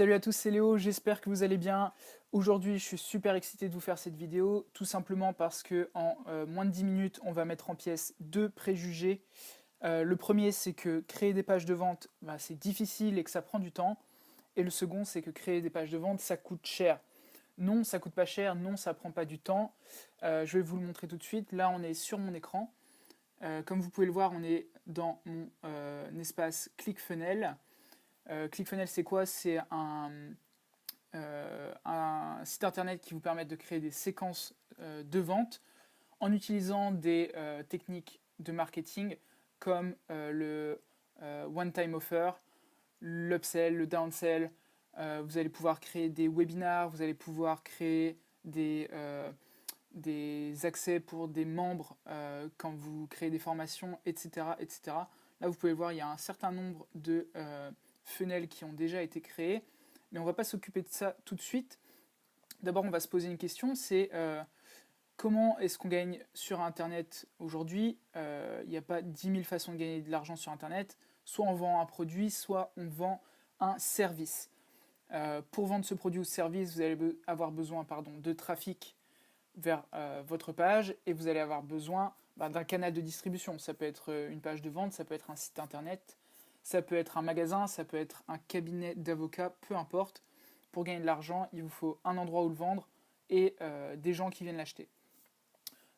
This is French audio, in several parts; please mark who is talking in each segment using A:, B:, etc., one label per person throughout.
A: Salut à tous, c'est Léo, j'espère que vous allez bien. Aujourd'hui, je suis super excité de vous faire cette vidéo, tout simplement parce que en moins de 10 minutes, on va mettre en pièces deux préjugés. Le premier, c'est que créer des pages de vente, bah, c'est difficile et que ça prend du temps. Et le second, c'est que créer des pages de vente, ça coûte cher. Non, ça coûte pas cher, non, ça prend pas du temps. Je vais vous le montrer tout de suite. Là, on est sur mon écran. Comme vous pouvez le voir, on est dans mon espace ClickFunnels. ClickFunnels, c'est quoi? C'est un site internet qui vous permet de créer des séquences de vente en utilisant des techniques de marketing comme le one-time offer, l'upsell, le downsell. Vous allez pouvoir créer des webinars, vous allez pouvoir créer des accès pour des membres quand vous créez des formations, etc., etc. Là, vous pouvez voir, il y a un certain nombre de funnels qui ont déjà été créés, mais on ne va pas s'occuper de ça tout de suite. D'abord, on va se poser une question, c'est comment est-ce qu'on gagne sur Internet aujourd'hui? Il n'y a pas 10 000 façons de gagner de l'argent sur Internet. Soit on vend un produit, soit on vend un service. Pour vendre ce produit ou ce service, vous allez avoir besoin de trafic vers votre page et vous allez avoir besoin d'un canal de distribution. Ça peut être une page de vente, ça peut être un site internet, ça peut être un magasin, ça peut être un cabinet d'avocats, peu importe. Pour gagner de l'argent, il vous faut un endroit où le vendre et des gens qui viennent l'acheter.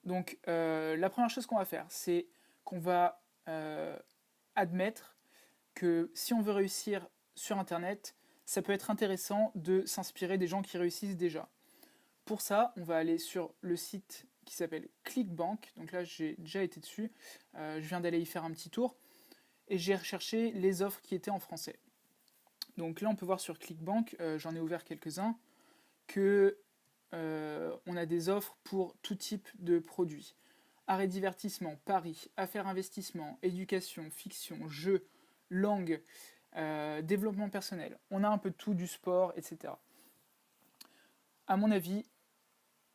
A: Donc la première chose qu'on va faire, c'est qu'on va admettre que si on veut réussir sur Internet, ça peut être intéressant de s'inspirer des gens qui réussissent déjà. Pour ça, on va aller sur le site qui s'appelle ClickBank. Donc là, j'ai déjà été dessus. Je viens d'aller y faire un petit tour. Et j'ai recherché les offres qui étaient en français. Donc là, on peut voir sur ClickBank, j'en ai ouvert quelques-uns, que on a des offres pour tout type de produits. Arrêt divertissement, paris, affaires investissement, éducation, fiction, jeux, langue, développement personnel. On a un peu de tout, du sport, etc. À mon avis,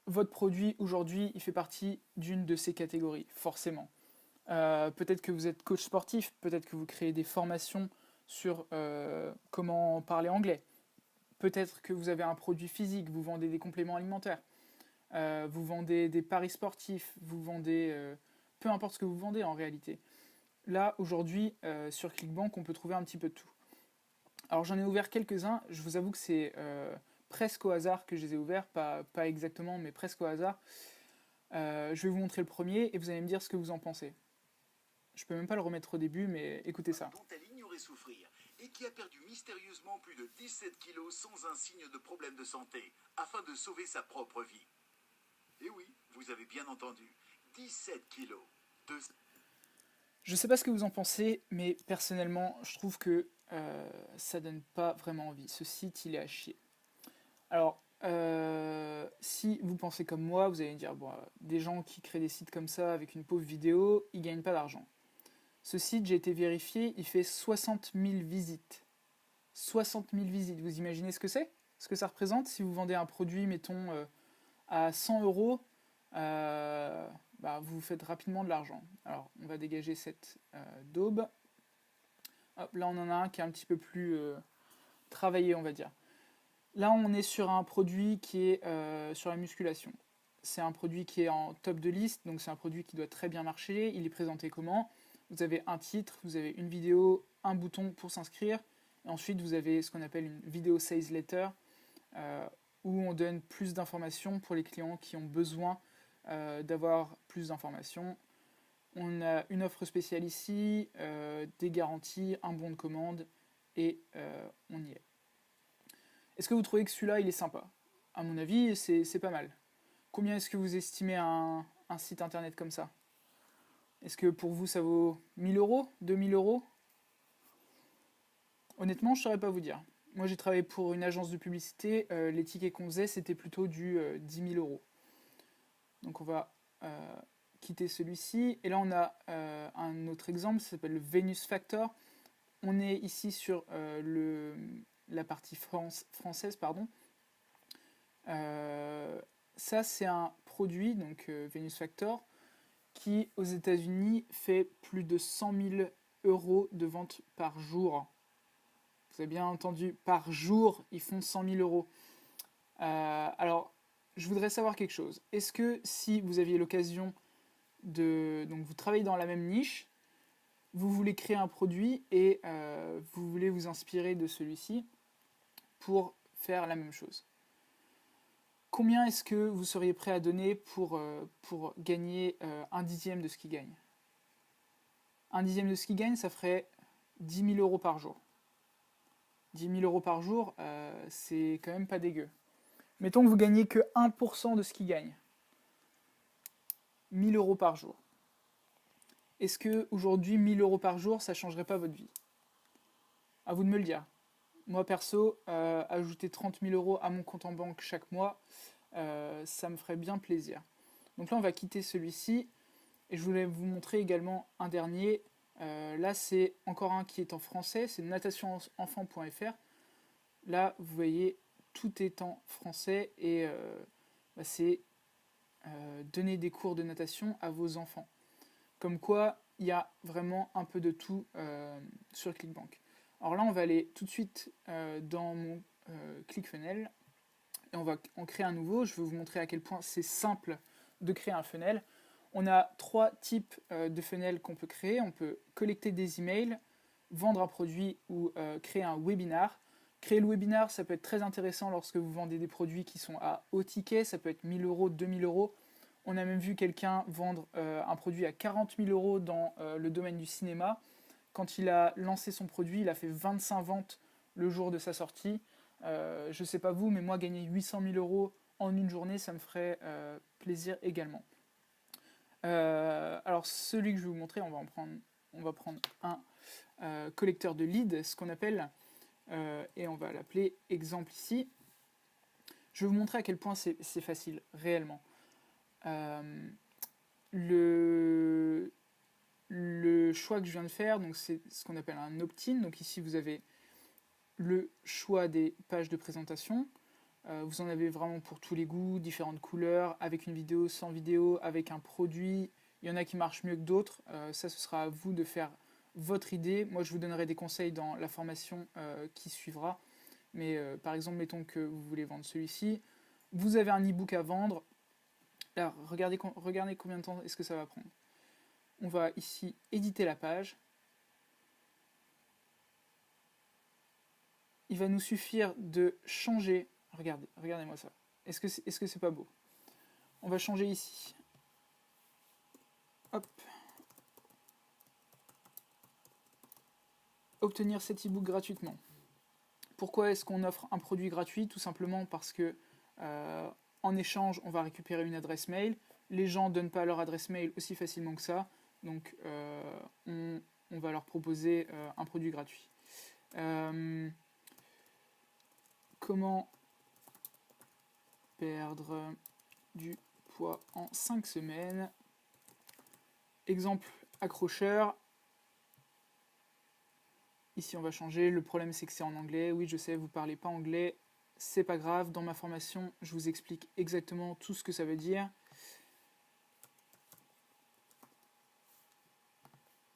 A: votre produit aujourd'hui, il fait partie d'une de ces catégories, forcément. Peut-être que vous êtes coach sportif, peut-être que vous créez des formations sur comment parler anglais. Peut-être que vous avez un produit physique, vous vendez des compléments alimentaires, vous vendez des paris sportifs, vous vendez peu importe ce que vous vendez en réalité. Là, aujourd'hui, sur ClickBank, on peut trouver un petit peu de tout. Alors j'en ai ouvert quelques-uns, je vous avoue que c'est presque au hasard que je les ai ouverts, pas exactement, mais presque au hasard. Je vais vous montrer le premier et vous allez me dire ce que vous en pensez. Je peux même pas le remettre au début, mais écoutez ça.
B: Dont elle ignorait souffrir et qui a perdu mystérieusement plus de 17 kilos sans un signe de problème de santé, afin de sauver sa propre vie. Et oui, vous avez bien entendu, 17 kilos.
A: Je sais pas ce que vous en pensez, mais personnellement, je trouve que ça donne pas vraiment envie. Ce site, il est à chier. Alors, si vous pensez comme moi, vous allez me dire, bon, des gens qui créent des sites comme ça avec une pauvre vidéo, ils gagnent pas d'argent. Ce site, j'ai été vérifié, il fait 60 000 visites. 60 000 visites, vous imaginez ce que c'est? Ce que ça représente si vous vendez un produit, mettons, à 100 euros, vous faites rapidement de l'argent. Alors, on va dégager cette daube. Hop, là, on en a un qui est un petit peu plus travaillé, on va dire. Là, on est sur un produit qui est sur la musculation. C'est un produit qui est en top de liste, donc c'est un produit qui doit très bien marcher. Il est présenté comment? Vous avez un titre, vous avez une vidéo, un bouton pour s'inscrire, et ensuite vous avez ce qu'on appelle une vidéo sales letter, où on donne plus d'informations pour les clients qui ont besoin d'avoir plus d'informations. On a une offre spéciale ici, des garanties, un bon de commande, et on y est. Est-ce que vous trouvez que celui-là, il est sympa? À mon avis, c'est pas mal. Combien est-ce que vous estimez un site internet comme ça? Est-ce que pour vous, ça vaut 1000 euros? 2000 euros? Honnêtement, je ne saurais pas vous dire. Moi, j'ai travaillé pour une agence de publicité. Les tickets qu'on faisait, c'était plutôt du 10 000 euros. Donc, on va quitter celui-ci. Et là, on a un autre exemple, ça s'appelle le Venus Factor. On est ici sur la partie française, pardon. Ça, c'est un produit, donc Venus Factor, qui aux États-Unis fait plus de 100 000 euros de vente par jour. Vous avez bien entendu, par jour, ils font 100 000 euros. Alors, je voudrais savoir quelque chose. Est-ce que si vous aviez l'occasion donc vous travaillez dans la même niche, vous voulez créer un produit et vous voulez vous inspirer de celui-ci pour faire la même chose. Combien est-ce que vous seriez prêt à donner pour gagner un dixième de ce qu'il gagne? Un dixième de ce qu'il gagne, ça ferait 10 000 euros par jour. 10 000 euros par jour, c'est quand même pas dégueu. Mettons que vous gagnez que 1% de ce qu'il gagne. 1 000 euros par jour. Est-ce que aujourd'hui 1 000 euros par jour, ça ne changerait pas votre vie? À vous de me le dire. Moi perso, ajouter 30 000 euros à mon compte en banque chaque mois, ça me ferait bien plaisir. Donc là, on va quitter celui-ci. Et je voulais vous montrer également un dernier. Là, c'est encore un qui est en français. C'est natationenfant.fr. Là, vous voyez, tout est en français. Et c'est donner des cours de natation à vos enfants. Comme quoi, il y a vraiment un peu de tout sur ClickBank. Alors là, on va aller tout de suite dans mon ClickFunnels et on va en créer un nouveau. Je vais vous montrer à quel point c'est simple de créer un funnel. On a 3 types de funnels qu'on peut créer. On peut collecter des emails, vendre un produit ou créer un webinar. Créer le webinar, ça peut être très intéressant lorsque vous vendez des produits qui sont à haut ticket. Ça peut être 1 000 euros, 2 000 euros. On a même vu quelqu'un vendre un produit à 40 000 euros dans le domaine du cinéma. Quand il a lancé son produit, il a fait 25 ventes le jour de sa sortie. Je ne sais pas vous, mais moi, gagner 800 000 euros en une journée, ça me ferait plaisir également. Alors, celui que je vais vous montrer, on va prendre un collecteur de leads, ce qu'on appelle, et on va l'appeler exemple ici. Je vais vous montrer à quel point c'est facile, réellement. Le choix que je viens de faire, donc c'est ce qu'on appelle un opt-in. Donc ici, vous avez le choix des pages de présentation. Vous en avez vraiment pour tous les goûts, différentes couleurs, avec une vidéo, sans vidéo, avec un produit. Il y en a qui marchent mieux que d'autres. Ça, ce sera à vous de faire votre idée. Moi, je vous donnerai des conseils dans la formation qui suivra. Mais par exemple, mettons que vous voulez vendre celui-ci. Vous avez un e-book à vendre. Alors, regardez combien de temps est-ce que ça va prendre. On va ici éditer la page. Il va nous suffire de changer. Regardez-moi ça. Est-ce que c'est pas beau? On va changer ici. Hop. Obtenir cet e-book gratuitement. Pourquoi est-ce qu'on offre un produit gratuit? Tout simplement parce que en échange, on va récupérer une adresse mail. Les gens ne donnent pas leur adresse mail aussi facilement que ça. Donc, on va leur proposer un produit gratuit. Comment perdre du poids en 5 semaines? Exemple accrocheur. Ici, on va changer. Le problème, c'est que c'est en anglais. Oui, je sais, vous ne parlez pas anglais. C'est pas grave. Dans ma formation, je vous explique exactement tout ce que ça veut dire.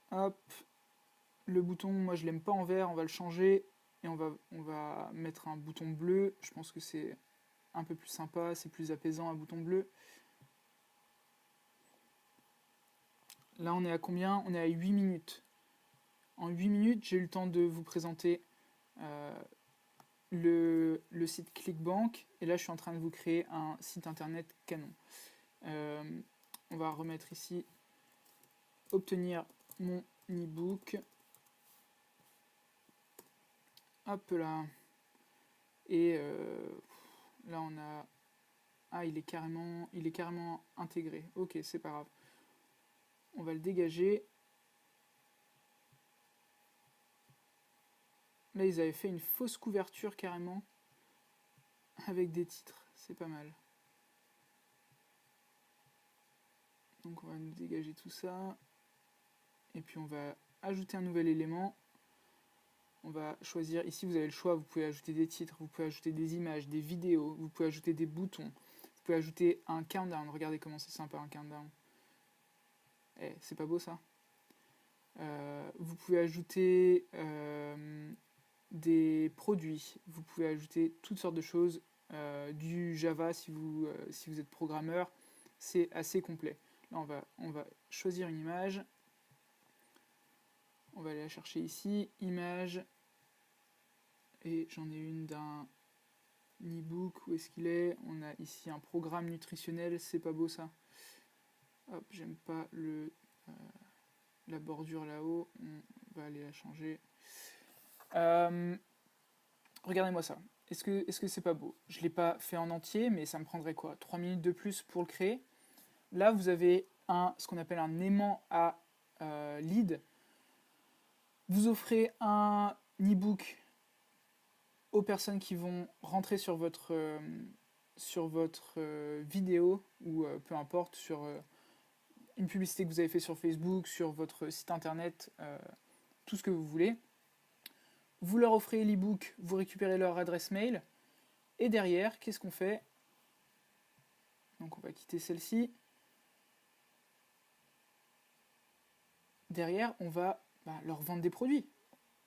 A: Hop. Le bouton, moi, je l'aime pas en vert. On va le changer. Et on va mettre un bouton bleu. Je pense que c'est un peu plus sympa. C'est plus apaisant, un bouton bleu. Là, on est à combien? On est à 8 minutes. En 8 minutes, j'ai eu le temps de vous présenter le site ClickBank. Et là, je suis en train de vous créer un site internet canon. On va remettre ici obtenir mon e-book. Hop là. Et là, on a... Ah, il est carrément intégré. Ok, c'est pas grave. On va le dégager. Là, ils avaient fait une fausse couverture carrément. Avec des titres. C'est pas mal. Donc on va nous dégager tout ça. Et puis on va ajouter un nouvel élément. On va choisir, ici vous avez le choix, vous pouvez ajouter des titres, vous pouvez ajouter des images, des vidéos, vous pouvez ajouter des boutons, vous pouvez ajouter un countdown. Regardez comment c'est sympa un countdown. Eh, c'est pas beau ça? Vous pouvez ajouter des produits. Vous pouvez ajouter toutes sortes de choses, du Java si vous êtes programmeur. C'est assez complet. Là, on va choisir une image. On va aller la chercher ici, image, et j'en ai une d'un e-book, où est-ce qu'il est? On a ici un programme nutritionnel, c'est pas beau ça? Hop, j'aime pas la bordure là-haut, on va aller la changer. Regardez-moi ça, est-ce que c'est pas beau? Je l'ai pas fait en entier, mais ça me prendrait quoi? 3 minutes de plus pour le créer. Là, vous avez ce qu'on appelle un aimant à lead. Vous offrez un e-book aux personnes qui vont rentrer sur votre vidéo, ou peu importe, sur une publicité que vous avez fait sur Facebook, sur votre site internet, tout ce que vous voulez. Vous leur offrez l'e-book, vous récupérez leur adresse mail, et derrière, qu'est-ce qu'on fait? Donc on va quitter celle-ci. Derrière, on va leur vendre des produits.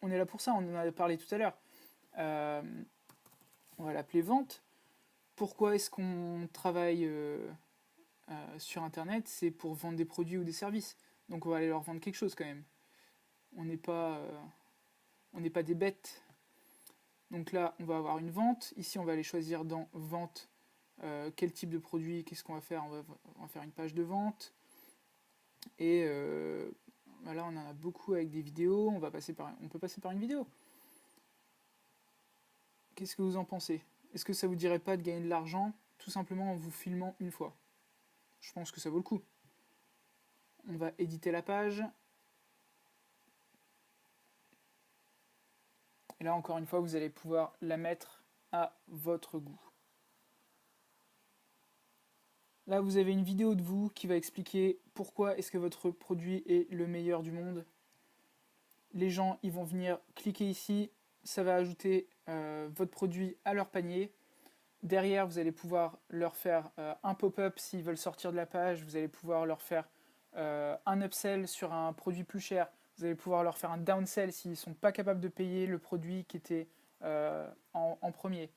A: On est là pour ça, on en a parlé tout à l'heure. On va l'appeler vente. Pourquoi est-ce qu'on travaille sur Internet? C'est pour vendre des produits ou des services. Donc on va aller leur vendre quelque chose quand même. On n'est pas des bêtes. Donc là, on va avoir une vente. Ici, on va aller choisir dans vente quel type de produit, qu'est-ce qu'on va faire. On va faire une page de vente. Et voilà, on en a beaucoup avec des vidéos. On peut passer par une vidéo. Qu'est-ce que vous en pensez? Est-ce que ça vous dirait pas de gagner de l'argent tout simplement en vous filmant une fois? Je pense que ça vaut le coup. On va éditer la page. Et là, encore une fois, vous allez pouvoir la mettre à votre goût. Là, vous avez une vidéo de vous qui va expliquer pourquoi est-ce que votre produit est le meilleur du monde. Les gens, ils vont venir cliquer ici. Ça va ajouter votre produit à leur panier. Derrière, vous allez pouvoir leur faire un pop-up s'ils veulent sortir de la page. Vous allez pouvoir leur faire un upsell sur un produit plus cher. Vous allez pouvoir leur faire un downsell s'ils ne sont pas capables de payer le produit qui était en premier.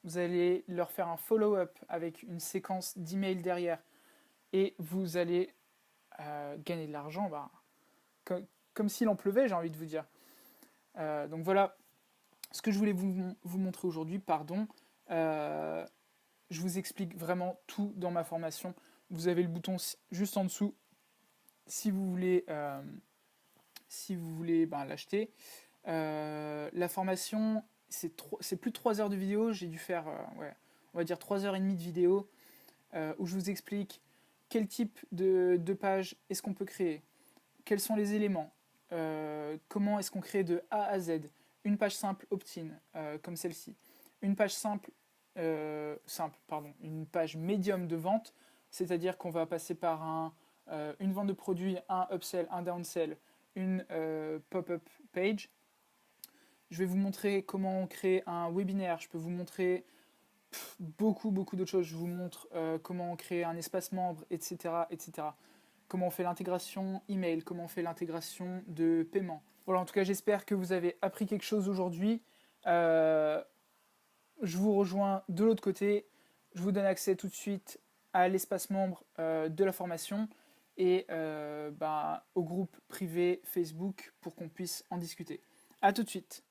A: Vous allez leur faire un follow-up avec une séquence d'emails derrière. Et vous allez gagner de l'argent comme s'il en pleuvait, j'ai envie de vous dire. Donc voilà ce que je voulais vous montrer aujourd'hui. Je vous explique vraiment tout dans ma formation. Vous avez le bouton juste en dessous si vous voulez l'acheter. La formation, c'est plus de 3 heures de vidéo. J'ai dû faire on va dire 3h30 de vidéo où je vous explique quel type de page est-ce qu'on peut créer, quels sont les éléments, comment est-ce qu'on crée de A à Z, une page simple opt-in comme celle-ci, une page une page médium de vente, c'est-à-dire qu'on va passer par une vente de produits, un upsell, un downsell, une pop-up page. Je vais vous montrer comment on crée un webinaire, je peux vous montrer beaucoup d'autres choses. Je vous montre comment on crée un espace membre, etc., etc. Comment on fait l'intégration email, comment on fait l'intégration de paiement. Voilà, en tout cas, j'espère que vous avez appris quelque chose aujourd'hui. Je vous rejoins de l'autre côté. Je vous donne accès tout de suite à l'espace membre de la formation et au groupe privé Facebook pour qu'on puisse en discuter. À tout de suite.